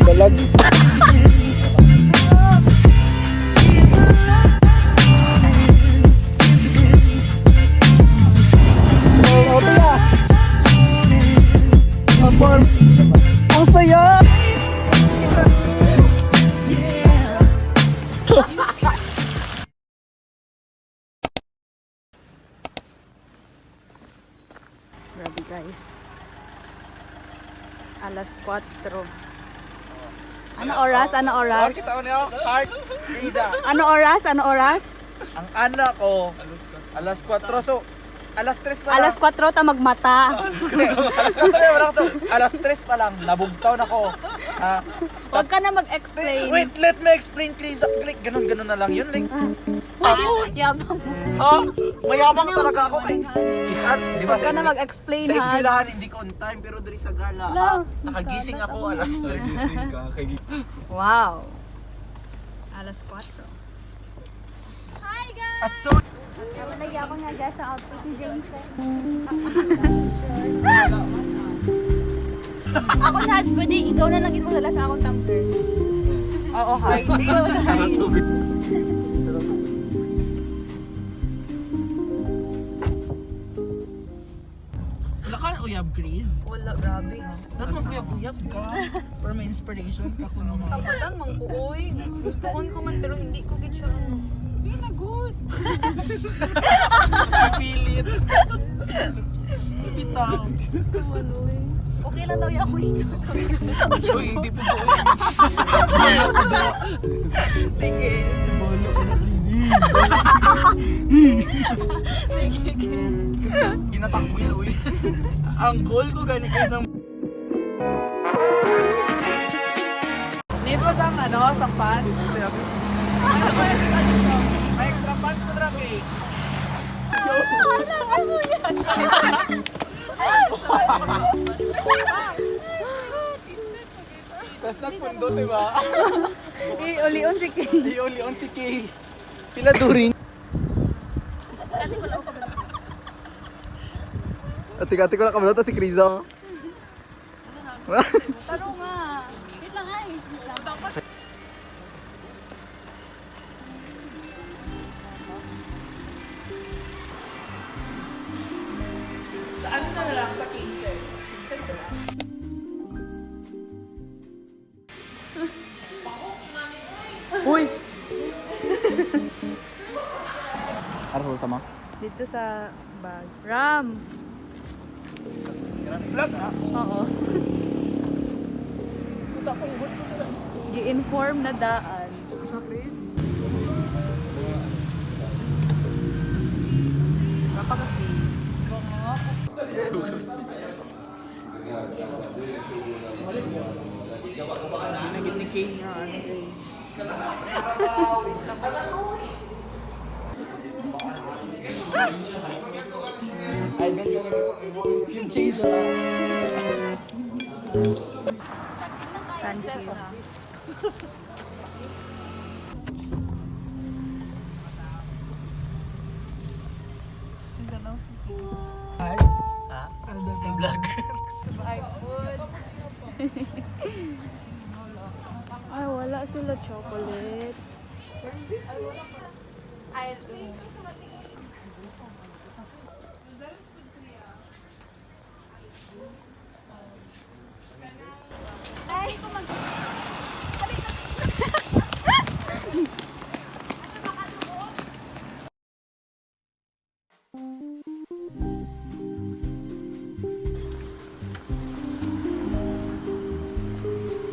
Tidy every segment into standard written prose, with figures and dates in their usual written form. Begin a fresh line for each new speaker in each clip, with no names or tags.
Balag. Ang saya!
Grabe guys. Alas 4. Ano oras? Ano oras?
Kita ko niyo, heart, Riza.
Ano oras? Ano oras?
Ang anak ko, alas 4. So, alas 3 pa lang.
Alas 4 ta magmata.
Alas 4 na wala so, alas 3 pa lang, nabugtaw na ko.
Huwag ka na mag-explain.
Wait, let me explain, Riza. Ganun na lang yun, Ling.
Yabang mo.
Ha? Mayabang talaga ako kay Kisan, di ba?
Huwag ka na mag-explain
Sa
ha.
eskwelahan hindi ko on time pero diri sa gala.
No.
Nakagising ako alas 3.
Wow. Alas 4.
At so
Lagi ako nga guys sa outfit ni James. Ako na, pwede ikaw na lang mo sa akong tumbler. Oo ha. Ikaw na.
wala ka uyab, Chris.
Wala, grabe.
Dapat mag-uyab-uyab ka for my inspiration kasi naman.
Ako lang, mangkuoy. Gusto ko man pero hindi ko get siya.
Hindi na good. Feel it. Bitaw.
Kumanoy. Okay lang daw yung ako
Uy, hindi po po.
Sige.
Bolo ko na, please.
Sige.
Ginatakwil, uy. Ang goal ko gani kayo ng... Need mo sang sang pants? May extra pants ko drag eh. Tapos nagpundo, diba?
Ulion si Kay.
Iuli-on si Kay. Pila durin. Ati-ati ko na kabalota si Krizo.
Taro nga. Wait lang ay.
Sa ano na lang? Sa Kingsel. Kingsel na lang. Uy! Ano sama?
Dito sa bag. Ram.
Vlog na?
Oo.
Puta ko, ibot ko na.
I-inform na daan.
Sa please?
Kapag-kasi.
Nagit ni Kay nga. Ay, ganda na yung change na lang.
Thank you.
Ha? Ano daw yung vlog?
Ay, wala sila chocolate.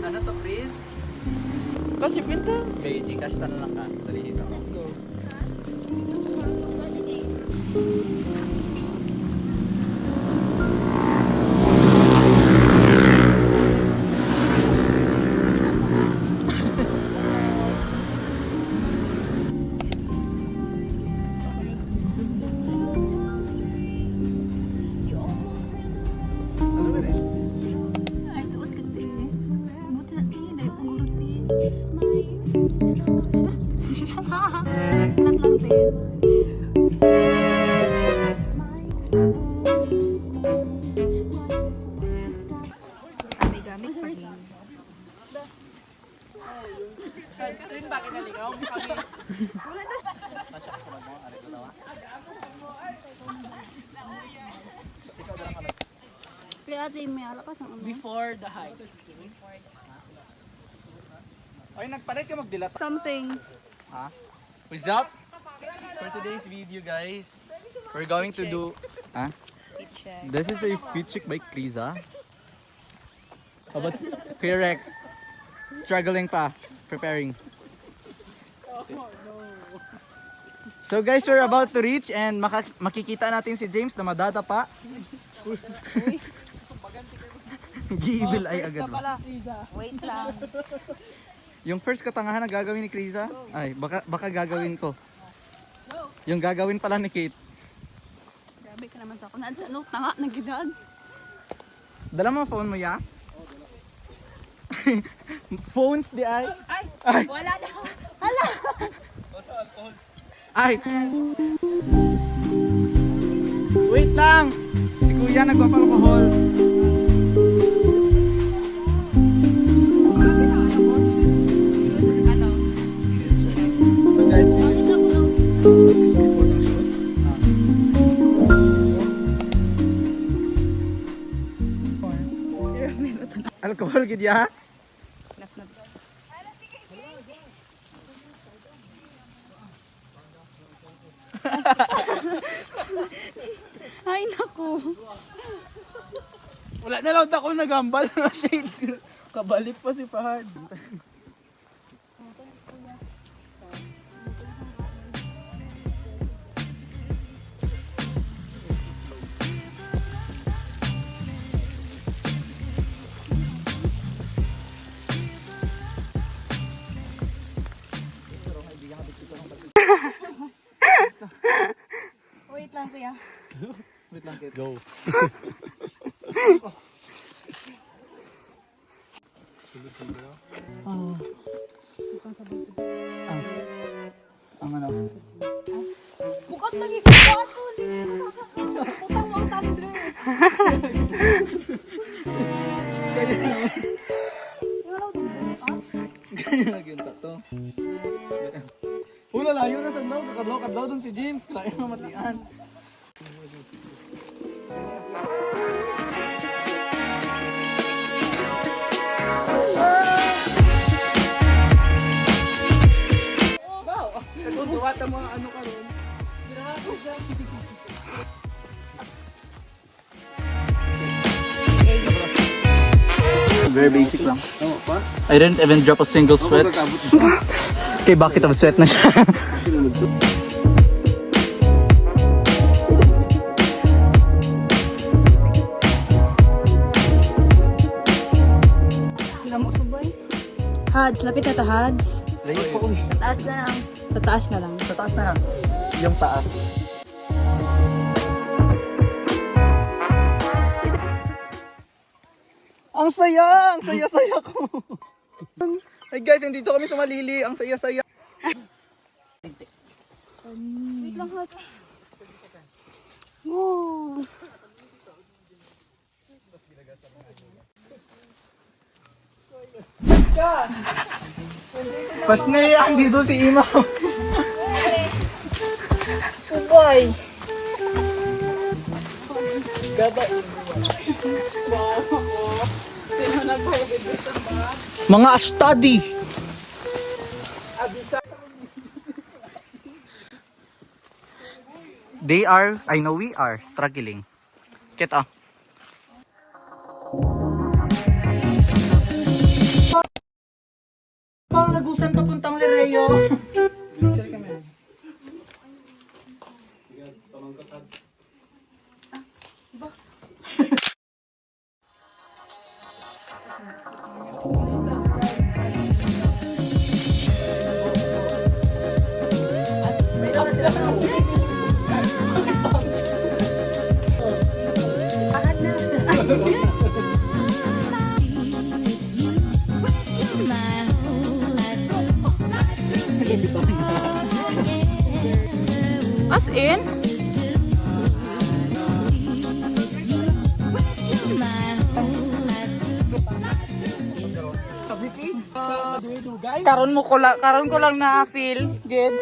Ano to, Chris? Kasi pinta. May Gcash na lang ka sa lihisa ko.
Ha ha ha. Kaya ate, may alakas ang ano.
Before the hike. Ay, nagpalit ka magdilat.
Something.
Ha? What's up? For today's video, guys, we're going to do... Huh? This is a fit check by Kriza. How about Kuya Rex? Struggling pa. Preparing. So guys, we're about to reach and makikita natin si James na madadapa. Giibil ay agad ba?
Wait lang.
Yung first katangahan na gagawin ni Kriza, ay baka gagawin ko. Yung gagawin pala ni Kate.
Grabe ka naman sa ako. Naan sa ano? Tanga, nag-dance.
Dala mo phone mo, ya? Phones di ay?
Ay, wala na. Hala!
Ay! Wait lang! Si Kuya nagpapalcohol.
Grabe na ano mo? Ano?
So guys,
Ano sa ako daw?
alcohol gid ya?
Ay, naku.
Wala na lang ako nagambal na shades. Kabalik pa si Fahad.
Wait lang, kuya.
Wait lang, Kate. Go. Ang ano?
Bukat lagi ko ba ito? Putang mo ang tumbler. Yung alaw tumbler, ha?
Ganyan lagi yung tato. Wala layo na sa daw. Kakadlaw-kadlaw dun si James. Kaya mamatian. Duwata mo ano ka ron. Very basic lang. I didn't even drop a single sweat. Okay, bakit ang sweat na siya?
Alam mo, subay. Hads, lapit na ta, Hads. Sa taas na lang. Sa taas na lang.
Sa taas na lang. Yung taas. Ang saya! Ang saya-saya ko! Hey guys, nandito kami sa Malili. Ang saya-saya.
Wait lang, Hads. Woo!
Pasnayan dito si Ima.
Subay.
Mga study. They are, I know we are, struggling. Kita. Pang Lagusan papuntang Lereo.
As in?
Karon ko lang na feel good.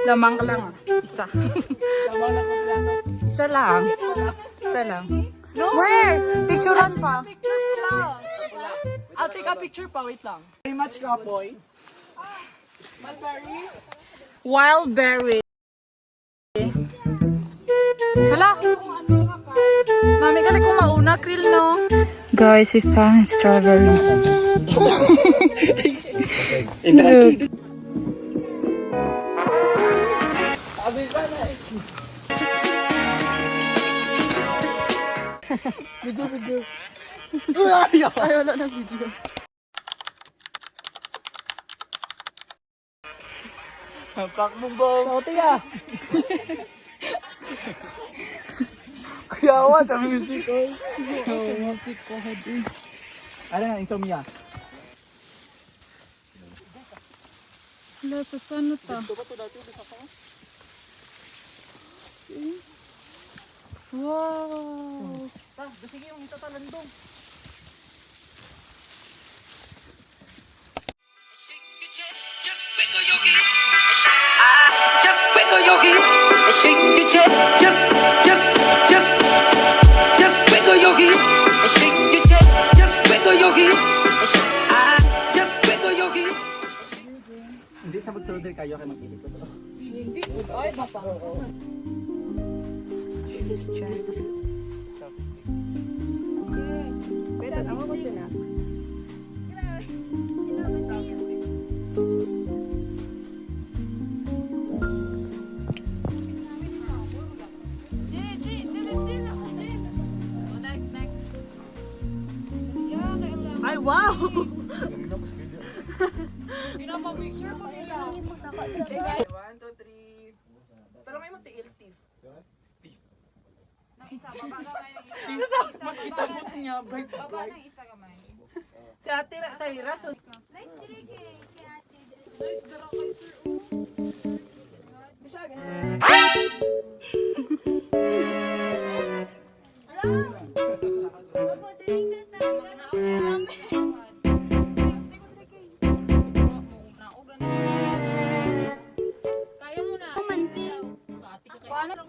Lamang ka lang ah. Isa. Isa lang. Isa lang. Where? Picturean pa.
I'll take a picture pa, wait lang. Very much kapoy.
Wild berry. Hala. Mami, kali ko mauna, krill, no? Guys, we found strawberry. Look. Ay, wala na video.
Pak mo bong.
Sauti ka.
Kuyawa sa music ko.
Ano nga, insomnia?
Wala, sa sana ta. Wow.
Sige yung tatalandong.
Just wiggle your heel and shake your chest. Just wiggle your heel and shake your chest. Just wiggle your heel and just wiggle your heel.
Hindi sa magsulder kayo kayo magpili ko to.
Ay, wow!
Talangay mo tiil, Steve.
Mas isabot niya, bright.
Si ate sa hira, so...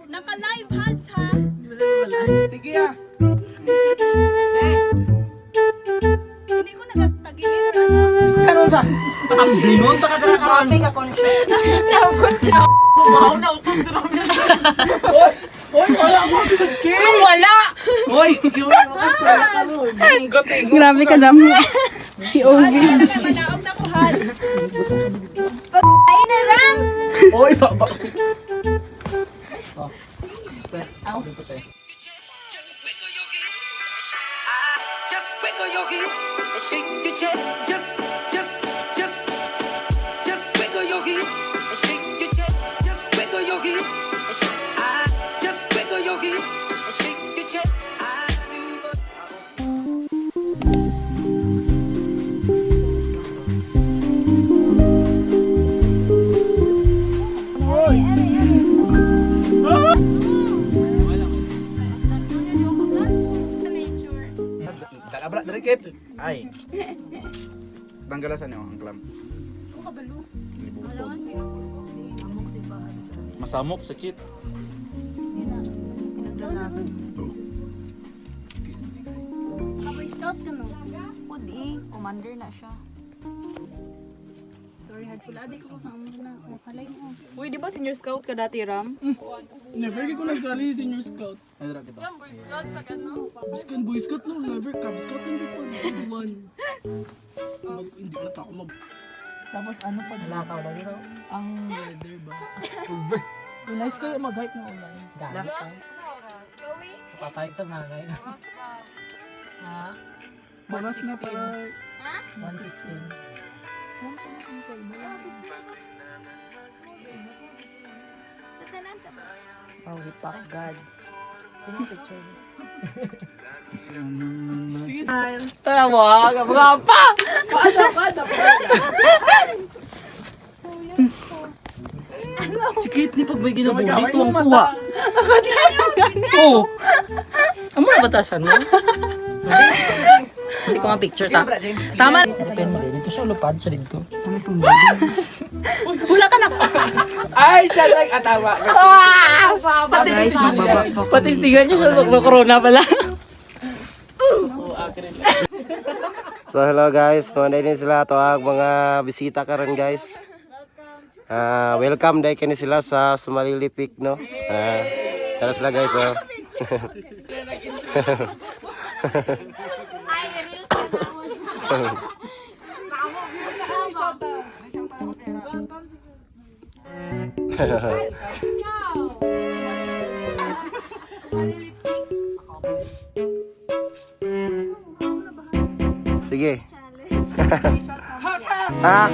Naka-live hands, ha?
Sige ah.
Hindi ko nagtagilin ng ano.
Ano sa? Tapsinon, takadala ka ron. Wow, naupong drum yun. Hoy, wala mo.
Anong wala?
Hoy, gawin mo kasi ka ron.
Grabe ka damo. POV.
Malaog na ko, Han. Ay, naram!
Hoy, baba.
Just wiggle your heel and shake your chest. Just wiggle your heel and shake your chest. Just wiggle your heel and just wiggle your heel and shake your chest.
Abra, dirikit. Ay. Tanggalasan niyo ang clam. Masamok, sakit.
Kapoy scout ka, no? Pwede, commander na siya. Sorry, Hans. Wala, di ko sa amo na. Makalay mo.
Uy, di ba senior scout ka dati, Ram?
Never ko nagsali sa senior scout.
Ay, dira kita.
Biskan boy scout no, never cub scout hindi ko one. Hindi na ako mag. Tapos ano pa lakaw lagi raw ang weather ba? Nice kayo mag-hike ng ulan. Dahil papayag sa nanay. Ha? Bonus na para 116.
Oh, we pack gods. Sino picture? Tawa, mga pa!
Sikit ni pag may ginabuhi, tuwang-tuwa. Oo. Amo na batasan mo?
Hindi ko ma-picture ta. Tama.
Depende. Dito siya lupad siya dito.
Wala ka na.
Ay, siya lang atawa.
Patistigan niyo siya sa corona pala.
So hello guys, mga din sila to mga bisita karon guys. Welcome day kini sila sa Sumalili Peak no. Tara sila guys oh. Sige. Ha?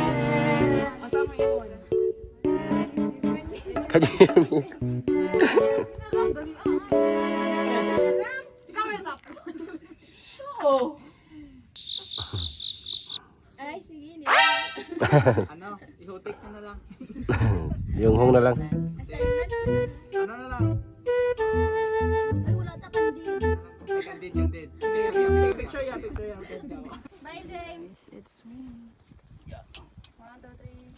Kanya.
Ano? I-take ko na lang.
Yung hong na lang.
Ano na lang?
Ay, wala ta kandil.
Yung dead. Picture yan.
Bye, James. It's me. 1, 2, 3.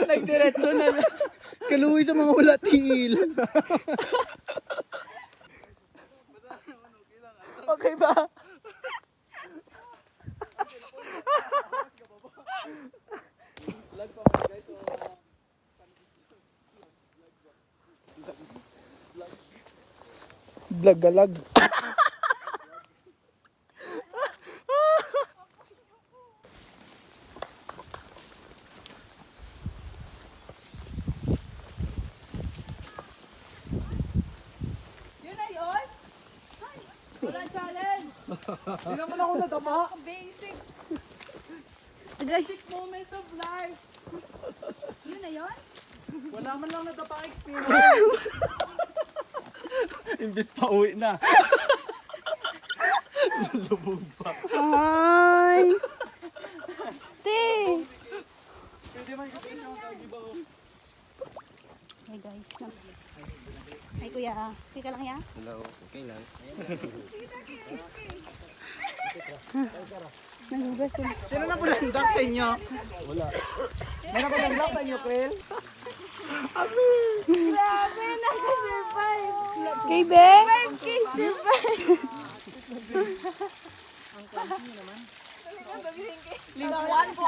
Nagdiretso na lang. Kaluwi sa mga ulatil. Okay ba? Vlog-galag. Hindi naman ako nadama.
Basic.
Moments of life.
Yun na yun?
Wala man lang nadapa experience. Imbis pa uwi na. Lubog pa.
Hi! Te!
Pwede man kapit siya mag-agiba ko.
Hi guys. Hi kuya. Okay ka lang ya?
Hello, okay lang.
Sino na bulandak sa inyo? Wala. May nabulandak sa inyo, Kril?
Grabe, naka-survive. Kay Ben? Kay survive. Lingawan ko.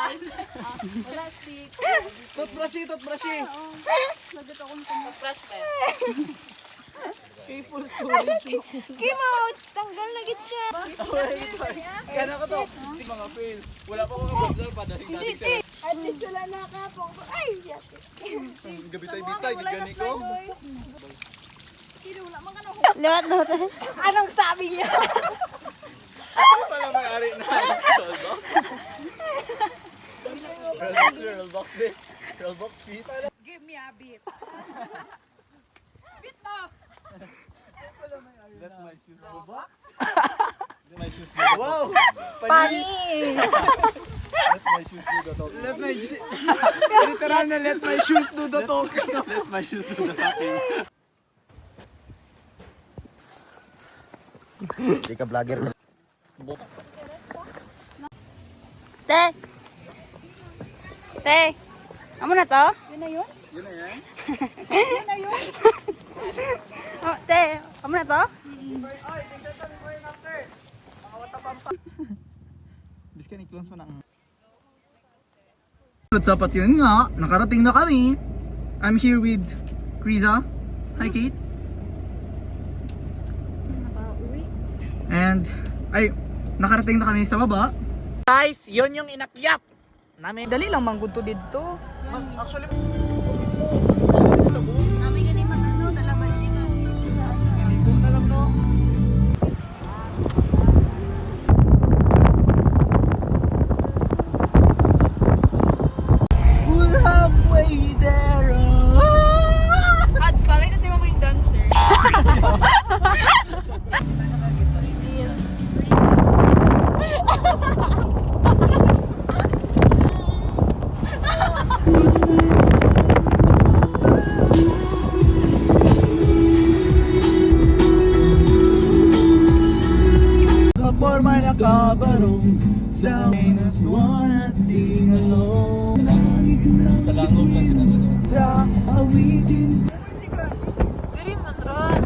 Wala stick.
Toothbrushy.
Lagot akong toothbrush pa.
Kay full storage.
Kimo, tanggal na git siya.
Gana ko to. Si mga fail. Wala pa mga vlogger pa. Daling sila.
At least wala nakapong. Ay, yate.
Gabitay-bitay. Gigani ko.
Kino, wala man ka na. Lahat. Anong sabi niya?
Wala may-ari na. Rollbox feet.
Give me a beat.
Let my shoes do the box. Let my shoes do the Wow! Panis! Let my shoes do the talking. Literal na let my shoes do the talking. Let my shoes do the talking.
Hindi ka vlogger.
Te! Te! Amo na to? Yun na yun?
Yun na yan.
Yun na yun? Oh, te! Amo na to?
Biskan i-close mo na. What's up at yun nga, nakarating na kami. I'm here with Kriza. Hi Kate. And nakarating na kami sa baba. Guys, yun yung inakyat namin.
Dali lang manggod to dito.
Mas actually
Nami gani mga ano, dalaman nila.
na lang no. Sa langog lang ginagawa.
Diri man ron.